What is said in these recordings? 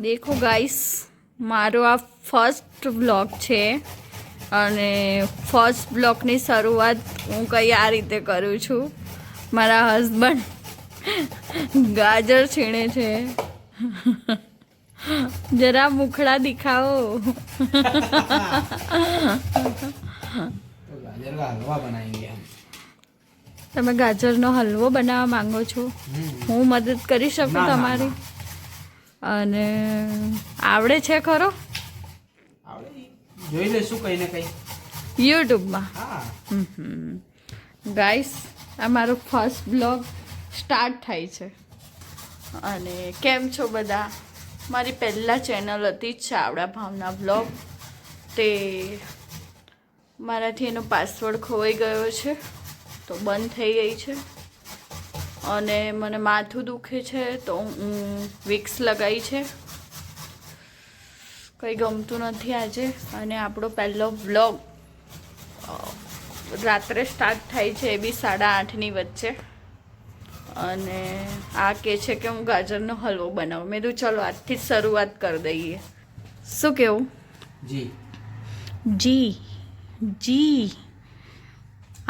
દેખો ગાઈસ, મારો આ ફર્સ્ટ વ્લોગ છે અને ફર્સ્ટ વ્લોગની શરૂઆત હું કંઈ આ રીતે કરું છું. મારા હસબન્ડ ગાજર છીણે છે. જરા મુખડા દિખાઓ. તમે ગાજરનો હલવો બનાવવા માંગો છો? હું મદદ કરી શકું તમારી? અને આવડે છે ખરો? જોઈ લેશું કઈ ને કઈ યુટ્યુબમાં. ગાઈસ, આ મારો ફર્સ્ટ બ્લોગ સ્ટાર્ટ થાય છે. અને કેમ છો બધા? મારી પહેલાં ચેનલ હતી જ ચાવડા ભાવના બ્લોગ. તે મારાથી એનો પાસવર્ડ ખોવાઈ ગયો છે, તો બંધ થઈ ગઈ છે. અને મને માથું દુખે છે, તો હું વિક્સ લગાવી છે. કંઈ ગમતું નથી આજે. અને આપણો પહેલો વ્લોગ રાત્રે સ્ટાર્ટ થાય છે, એ બી 8:30ની વચ્ચે. અને આ કહે છે કે હું ગાજરનો હલવો બનાવું. મેં કીધું ચલો આજથી જ શરૂઆત કરી દઈએ. શું કેવું? જી જી જી.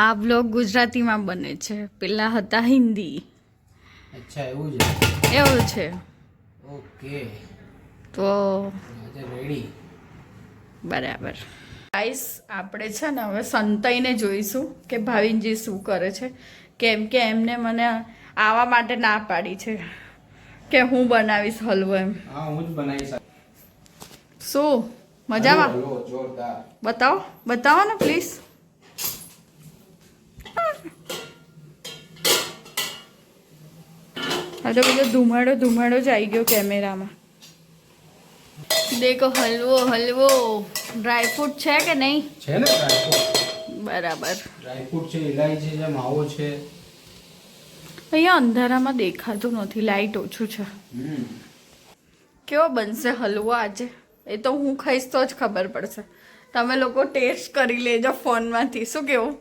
આ બ્લોગ ગુજરાતીમાં બને છે, પેલા હતા હિન્દી. અચ્છા, એવું છે. ઓકે, તો રેડી. બરાબર. ગાઈસ, આપણે છે ને હવે સંતાઈને જોઈશું કે ભાવિનજી શું કરે છે. કેમ કે એમને મને આવવા માટે ના પાડી છે કે હું બનાવીશ હલવો એમ. હા, હું જ બનાવીશ. શું મજામાં? જોરદાર. બતાવો ને પ્લીઝ. આ તો બધો ધુમાડો જ આવી ગયો કેમેરામાં. દેખો, હલવો ડ્રાયફ્રૂટ છે કે નહીં? છે ને ડ્રાયફ્રૂટ. બરાબર. ડ્રાયફ્રૂટ છે, ઇલાયચી છે, માવો છે. અહીંયા અંધારામાં દેખાતું નથી, લાઈટ ઓછું છે. કેવો બનશે હલવો આજે? એ તો હું ખાઈશ તો જ ખબર પડશે. તમે લોકો ટેસ્ટ કરી લેજો ફોનમાંથી. શું કેવું?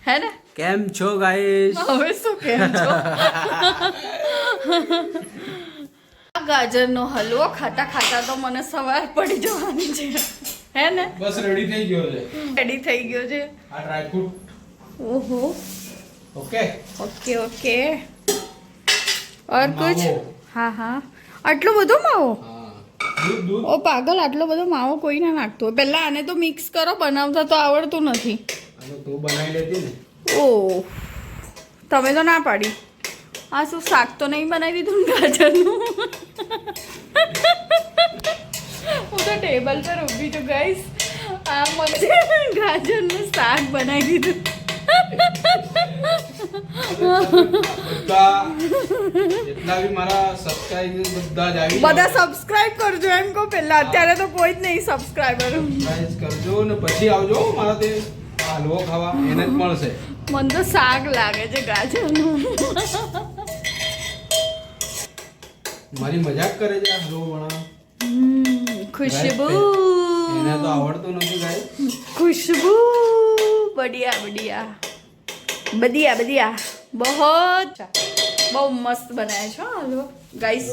હે ને? કેમ છો ગાઈસ? હવે શું કેમ છો? આ ગાજરનો હલવો ખાતા ખાતા તો મને સવાર પડી જવાની છે. હે ને? બસ રેડી થઈ ગયો છે. રેડી થઈ ગયો છે. આ ડ્રાયફ્રૂટ. ઓહો. ઓકે. ઓર કુછ? હા. આટલો બધો માવો? હા. દૂધ. ઓ પાગલ, આટલો બધો માવો કોઈ ના નાખતો હોય. પહેલા આને તો મિક્સ કરો, બનાવતા તો આવડતું નથી. તું બનાવી લેતી ને. ઓહ, તમે તો ના પાડી. આ શું શાક તો નહીં બનાવી દીધું ને ગાજરનું? હું તો ટેબલ પર ઊભી છું ગાઈસ. આ મને ગાજરનું શાક બનાવી દીધું. જેટલા બી મારા સબસ્ક્રાઇબર બધા સબસ્ક્રાઇબ કરજો એમ કહો પહેલા. અત્યારે તો કોઈ જ નહીં સબસ્ક્રાઇબર. સબસ્ક્રાઇબ કરજો ને પછી આવજો મારા તે હલવો ખાવા. એને જ મળશે. મને તો શાક લાગે છે ગાજરનું. મારી મજાક કરે છે આ હલવો બનાવ. ખુશ્બુ. એને તો આવડતું નથી ગાય. ખુશ્બુ બઢિયા. બહુ મસ્ત બનાવે છો હલવો. ગાઈસ,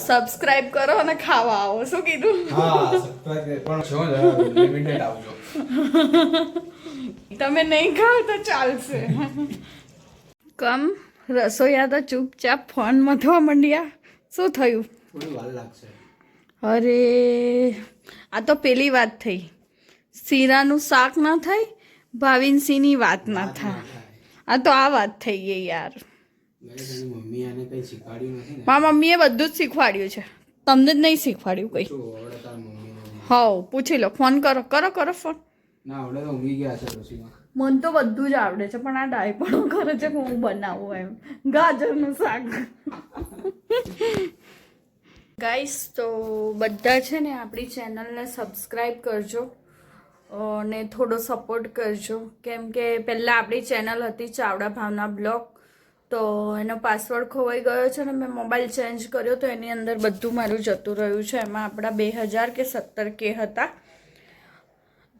સબસ્ક્રાઇબ કરો અને ખાવા આવો. શું કીધું? હા, સબસ્ક્રાઇબ પણ છો લિમિટેડ આવજો. તમે નહીં ખાવ તો ચાલશે. રસોઈયા તો ચૂપચાપ ફોન મથવા માંડ્યા. શું થયું? થોડી વાર લાગશે. અરે, આ તો પેલી વાત થઈ. શીરાનું શાક ના થાય, ભાવિનસિંહની વાત ના થાય. આ તો આ વાત થઈ ગઈ યાર. મમ્મી આને કઈ શીખવાડ્યું નથી ને? મારા મમ્મીએ બધું જ શીખવાડ્યું છે. તમને જ નહીં શીખવાડ્યું કઈ. હા, પૂછી લો. ફોન કરો ફોન. ના, આવડે તો ઊંઘી ગયા છે રસોઈમાં. મને તો બધું જ આવડે છે, પણ આ ડાયપણું કરે છે કે હું બનાવું એમ ગાજરનું શાક. ગાઈસ, તો બધા છે ને આપણી ચેનલને સબસ્ક્રાઈબ કરજો અને થોડો સપોર્ટ કરજો. કેમ કે પહેલાં આપણી ચેનલ હતી ચાવડા ભાવના બ્લોગ, તો એનો પાસવર્ડ ખોવાઈ ગયો છે ને મેં મોબાઈલ ચેન્જ કર્યો, તો એની અંદર બધું મારું જતું રહ્યું છે. એમાં આપણા 2000 કે 17K હતા.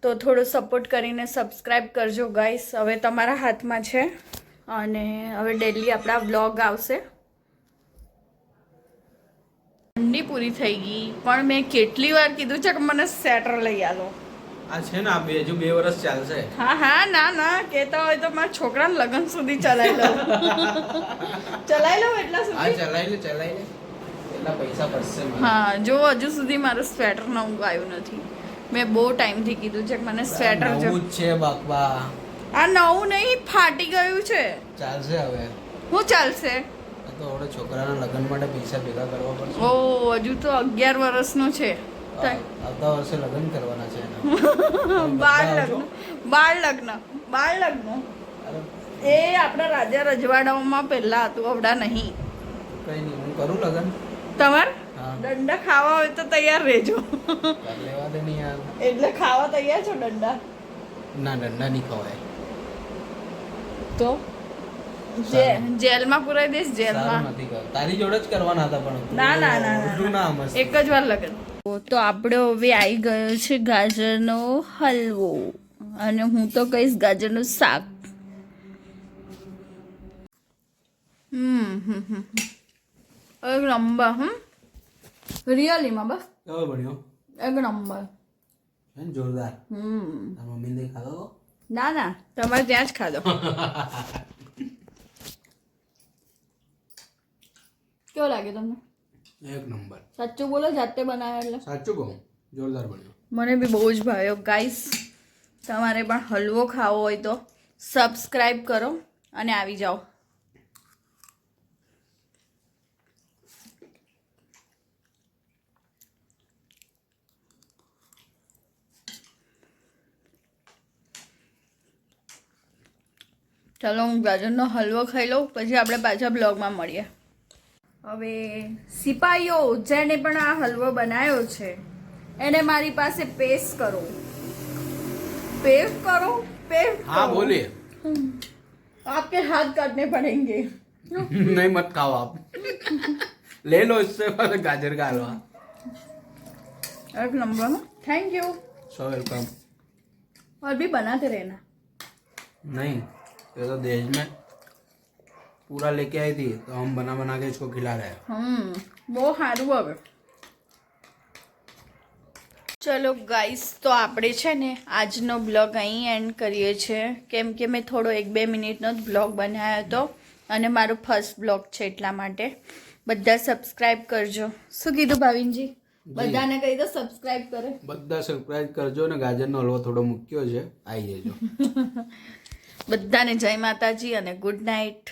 તો થોડો સપોર્ટ કરીને સબસ્ક્રાઈબ કરજો ગાઈસ. હવે તમારા હાથમાં છે. અને હવે ડેલી આપણા વ્લોગ આવશે. ઠંડી પૂરી થઈ ગઈ પણ મેં કેટલી વાર કીધું છે કે મને સ્વેટર લઈ આલો. આ છે ને આ હજુ 2 વર્ષ ચાલશે. હા ના ના કહેતા હોય તો મારા છોકરાને લગ્ન સુધી ચલાવી લઉં. ચલાવી લઉં એટલા હા સુધી. ચલાવી લે એટલા પૈસા પડશે મને. હા જો હજુ સુધી મારું સ્વેટર નવું આવ્યું નથી. મેં બહુ ટાઈમથી કીધું છે કે મને સ્વેટર જો. નવું જ છે બાપા. આ નવું નહીં ફાટી ગયું છે. ચાલશે હવે. હું ચાલશે? આ તો હવે છોકરાના લગ્ન માટે પૈસા ભેગા કરવા પડશે. ઓ હજુ તો 11 વર્ષનું છે. આવતા વર્ષે લગ્ન કરવાના છે એના. બાળ લગ્ન અરે, એ આપણા રાજા રજવાડાઓમાં પહેલા હતું અવડા નહીં. કઈ નહીં હું કરું લગ્ન. તમાર હા. દંડા ખાવા હોય તો તૈયાર રહેજો. કર લેવા દે નહીં યાર. એટલે ખાવા તૈયાર છો દંડા? ના દંડા નહીં ખવાય. તો જેલમાં પુરાઈ દઈશ જેલમાં. સારું નથી કરવું. તારી જોડે જ કરવાના હતા પણ ના એક જ વાર લગન. તો આપણે હવે આવી ગયો છે ગાજરનો હલવો અને હું તો કહીશ ગાજરનું શાક. એક નંબર. રિયલીમાં બસ કેવો બન્યો? એક નંબર. જોરદાર. તાર મમ્મીને ખાધો તો? ના ના તમારે ત્યાં જ ખાધો. કેવો લાગે તમને? એક નંબર. સાચું બોલો જાતે બનાવ્યો એટલે? સાચું કહું જોરદાર બન્યો. મને બી બહુ જ ભાવ્યો ગાઈસ. તમારે પણ હલવો ખાવો હોય તો સબસ્ક્રાઈબ કરો અને આવી જાઓ. ચાલો હું ગાજરનો હલવો ખાઈ લઉં પછી આપણે પાછા બ્લોગમાં મળીએ. હવે સિપાહીઓ જેને પણ આ હલવો બનાવ્યો છે એને મારી પાસે પેશ કરો. हाँ बोलिए. आपके हाथ काटने पड़ेंगे. नहीं मत खाओ आप. ले लो इससे पहले गाजर का हलवा. एक number. Thank you. So welcome. और भी बनाते रहना. नहीं ये तो देश में पूरा लेके आई थी तो हम बना बना के इसको खिला रहे हैं. બહુ સારું. હવે ચલો ગાઈસ તો આપણે છે ને આજનો બ્લોગ અહીં એન્ડ કરીએ છીએ કેમ કે મેં થોડો 1-2 મિનિટનો જ બ્લોગ બનાવ્યો હતો અને મારો ફર્સ્ટ બ્લોગ છે એટલા માટે. બધા સબસ્ક્રાઈબ કરજો. શું કીધું ભાવિનજી? બધાને કહી દો સબસ્ક્રાઈબ કરે. બધા સબસ્ક્રાઇબ કરજો ને ગાજરનો હલવો થોડો મૂક્યો છે આવી જજો. બધાને જય માતાજી અને ગુડ નાઇટ.